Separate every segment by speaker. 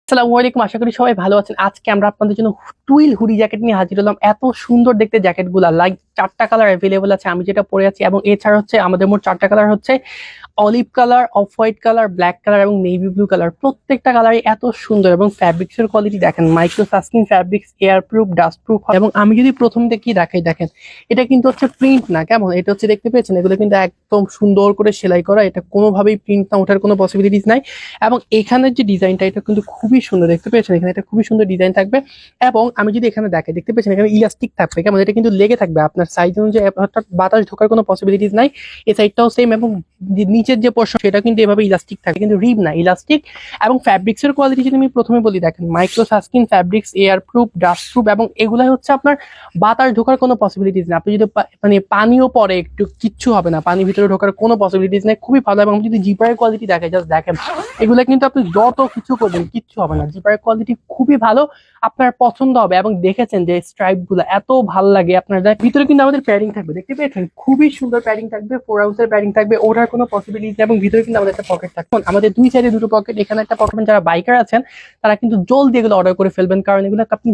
Speaker 1: আসসালামু আলাইকুম, আশা করি সবাই ভালো আছেন। আজকে আমরা আপনাদের জন্য টুইল হুডি জ্যাকেট নিয়ে হাজির হলাম। এত সুন্দর দেখতে জ্যাকেটগুলা, লাইক 4টা কালার অ্যাভেলেবল আছে, আমি যেটা পরে আছি। এবং এছাড়া হচ্ছে আমাদের মোট 4টা কালার হচ্ছে olive colour, off white colour, black colour এবং নেভি ব্লু কালার। প্রত্যেকটা কালারই এত সুন্দর এবং ফ্যাব্রিক্স এর কোয়ালিটি দেখেন, মাইক্রো সাস্কিন fabrics, air proof, dust proof. এবং আমি যদি প্রথম দেখি দেখাই, দেখেন এটা কিন্তু হচ্ছে প্রিন্ট না, কেমন এটা হচ্ছে দেখতে পেয়েছেন, এগুলো কিন্তু একদম সুন্দর করে সেলাই করা, এটা কোনোভাবেই প্রিন্ট না ওঠার কোনো পসিবিলিটিস নাই। এবং এখানের যে ডিজাইনটা, এটা কিন্তু খুবই সুন্দর, দেখতে পেয়েছেন এখানে এটা খুবই সুন্দর ডিজাইন থাকবে। এবং আমি যদি এখানে দেখাই, দেখতে পেয়েছেন এখানে ইলাস্টিক থাকবে, কেমন এটা কিন্তু লেগে থাকবে আপনার সাইজ অনুযায়ী, অর্থাৎ বাতাস ঢোকার কোনো পসিবিলিটিস নাই। এই সাইডটাও সেম। এবং নিচের যে পোর্শন সেটা কিন্তু এভাবে ইলাস্টিক থাকে, কিন্তু রিব না, ইলাস্টিক। এবং ফ্যাব্রিক্স এর কোয়ালিটি যদি আমি প্রথমে বলি, দেখেন মাইক্রো সাস্কিন fabrics, air proof, dust proof. এবং এগুলাই হচ্ছে আপনার বাতাস ঢোকার কোনো পসিবিলিটিস নেই। আপনি যদি মানে পানিও পরে একটু, কিচ্ছু হবে না, পানি ভিতরে ঢোকার কোনো পসিবিলিটিস নেই, খুবই ভালো। এবং যদি জিপারের কোয়ালিটি দেখে, জাস্ট দেখেন এগুলা কিন্তু আপনি যত কিছু করবেন কিচ্ছু হবে না, জিপারের কোয়ালিটি খুবই ভালো, আপনার পছন্দ হবে। এবং দেখেছেন যে স্ট্রাইপ গুলো এত ভালো লাগে আপনার, ভিতরে কিন্তু আমাদের প্যাডিং থাকবে, দেখতে পেয়েছেন খুবই সুন্দর প্যাডিং থাকবে, 4 আউন্সের প্যাডিং থাকবে, ওঠার কোনো পসিবিলিটি নেই। এবং ভিতরে কিন্তু আমাদের একটা পকেট থাকবে, আমাদের দুই সাইডে দুটো পকেট, এখানে একটা পকেট। যারা বাইকার আছেন তারা কিন্তু জলদি এগুলো অর্ডার করে ফেলবেন, কারণ এগুলো আপনি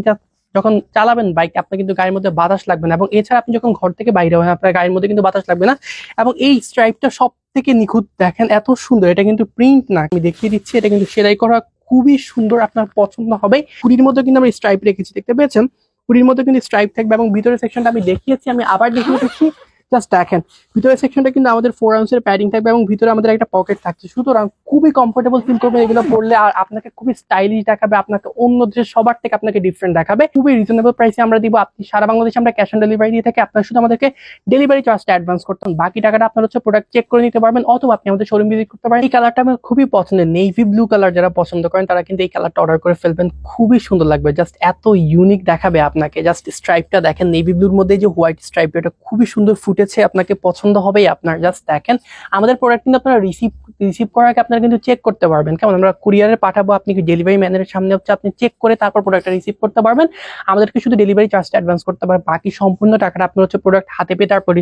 Speaker 1: যখন চালাবেন বাইক, আপনার কিন্তু গায়ের মধ্যে বাতাস লাগবে না। এবং এছাড়া আপনি যখন ঘর থেকে বাইরে হবেন, আপনার গায়ের মধ্যে কিন্তু বাতাস লাগবে না। এবং এই স্ট্রাইপটা সব থেকে নিখুঁত, দেখেন এত সুন্দর, এটা কিন্তু প্রিন্ট না, আমি দেখিয়ে দিচ্ছি, এটা কিন্তু সেলাই করা, খুবই সুন্দর, আপনার পছন্দ হবে। হুডির মধ্যে কিন্তু আমরা স্ট্রাইপ রেখেছি, দেখতে পেয়েছেন হুডির মধ্যে কিন্তু স্ট্রাইপ থাকবে। এবং ভিতরের সেকশনটা আমি দেখিয়েছি, আমি আবার দেখিয়ে দিচ্ছি, জাস্ট দেখেন ভিতরের সেকশনটা কিন্তু আমাদের 4 আউন্সের প্যাডিং থাকবে, এবং ভিতরে আমাদের একটা পকেট থাকছে। সুতরাং খুবই কমফোর্টেবল ফিল করবেন এগুলো পরলে, আর আপনাকে খুবই স্টাইলিশ দেখাবে, আপনাকে অন্য দেশের সবার থেকে আপনাকে ডিফারেন্ট দেখাবে। খুবই রিজনেবল প্রাইসে আমরা দিব। আপনি সারা বাংলাদেশে আমরা ক্যাশ অন ডেলিভারি দিয়ে থাকি, আপনার শুধু আমাদেরকে ডেলিভারি চার্জটা অ্যাডভান্স করতে হবে, বাকি টাকাটা আপনার হচ্ছে প্রোডাক্ট চেক করে নিতে পারবেন, অথবা আপনি আমাদের শোরুম ভিজিট করতে পারেন। এই কালারটা আমার খুবই পছন্দের, নেভি ব্লু কালার, যারা পছন্দ করেন তারা কিন্তু এই কালারটা অর্ডার করে ফেলবেন, খুবই সুন্দর লাগবে, জাস্ট এত ইউনিক দেখাবে আপনাকে। জাস্ট স্ট্রাইপটা দেখেন, নেভি ব্লুর মধ্যে যে হোয়াইট স্ট্রাইপ, এটা খুবই সুন্দর ফুটেছে, আপনাকে পছন্দ হবেই আপনার। জাস্ট দেখেন আমাদের প্রোডাক্ট কিন্তু আপনারা রিসিভ করার আগে আপনারা কিন্তু চেক করতে পারবেন, কেমন আমরা কুরিয়ারে পাঠাবো, আপনি ডেলিভারি ম্যানের সামনে হচ্ছে আপনি চেক করে তারপর প্রোডাক্টটা রিসিভ করতে পারবেন। আমাদেরকে শুধু ডেলিভারি চার্জটা অ্যাডভান্স করতে পারবেন, বাকি সম্পূর্ণ টাকাটা আপনার হচ্ছে প্রোডাক্ট হাতে পেয়ে তারপর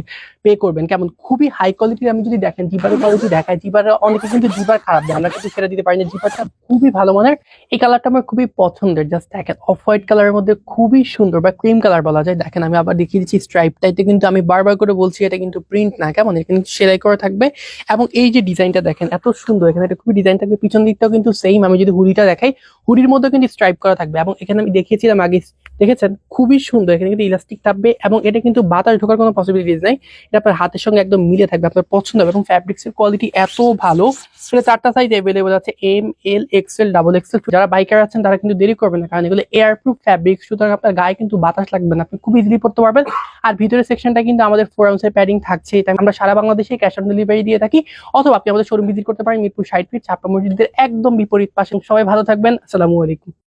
Speaker 1: পে করবেন। কেমন খুবই হাই কোয়ালিটির। আমি যদি দেখেন জিপারের কোয়ালিটি দেখায়, জিপারের অনেকে কিন্তু জিপার খারাপ দেয়, আমরা কিন্তু সেটা দিতে পারি না, জিপারটা খুবই ভালো মানের। এই কালারটা আমার খুবই পছন্দের, জাস্ট দেখেন অফ হোয়াইট কালারের মধ্যে খুবই সুন্দর, বা ক্রিম কালার বলা যায়। দেখেন আমি আবার দেখিয়ে দিচ্ছি, স্ট্রাইপটাইতে কিন্তু আমি বারবার করে বলছি এটা কিন্তু প্রিন্ট না, কেমন এটা কিন্তু সেলাই করা থাকবে। এবং এই যে ডিজাইনটা দেখেন এত সুন্দর, এখানে এটা খুবই ডিজাইন থাকবে, পিছন দিকটাও কিন্তু সেম। আমি যদি হুডিটা দেখাই, হুডির মধ্যে কিন্তু স্ট্রাইপ করা থাকবে। এবং এখানে আমি দেখিয়েছিলাম আগে, দেখেছেন খুবই সুন্দর, এখানে কিন্তু ইলাস্টিক থাকবে, এবং এটা কিন্তু বাতাস ঢোকার কোনো পসিবিলিটিস নাই, এটা আপনার হাতের সঙ্গে একদম মিলে থাকবে, আপনার পছন্দ হবে। এবং ফ্যাব্রিক্স এর কোয়ালিটি এত ভালো, সেটা 4টা সাইজ অ্যাভেলেবল আছে, এম, এল, এক্সেল, ডাবল এক্সেল। যারা বাইকার আছেন তারা কিন্তু দেরি করবেন না, কারণ এগুলো এয়ার প্রুফ ফ্যাব্রিক্স, সুতরাং আপনার গায়ে কিন্তু বাতাস লাগবে না, আপনি খুব ইজিলি পড়তে পারবেন। আর ভিতরের সেকশনটা কিন্তু আমাদের 4 আউন্সের প্যাডিং থাকছে, তাই আমরা সারা বাংলাদেশে ক্যাশ অন ডেলিভারি দিয়ে থাকি, অথবা আপনি আমাদের শোরুম ভিজিট করতে পারেন মিরপুর 60 ফিট ছাপড়া মসজিদের একদম বিপরীত পাশে। সবাই ভালো থাকবেন, আসসালামু আলাইকুম।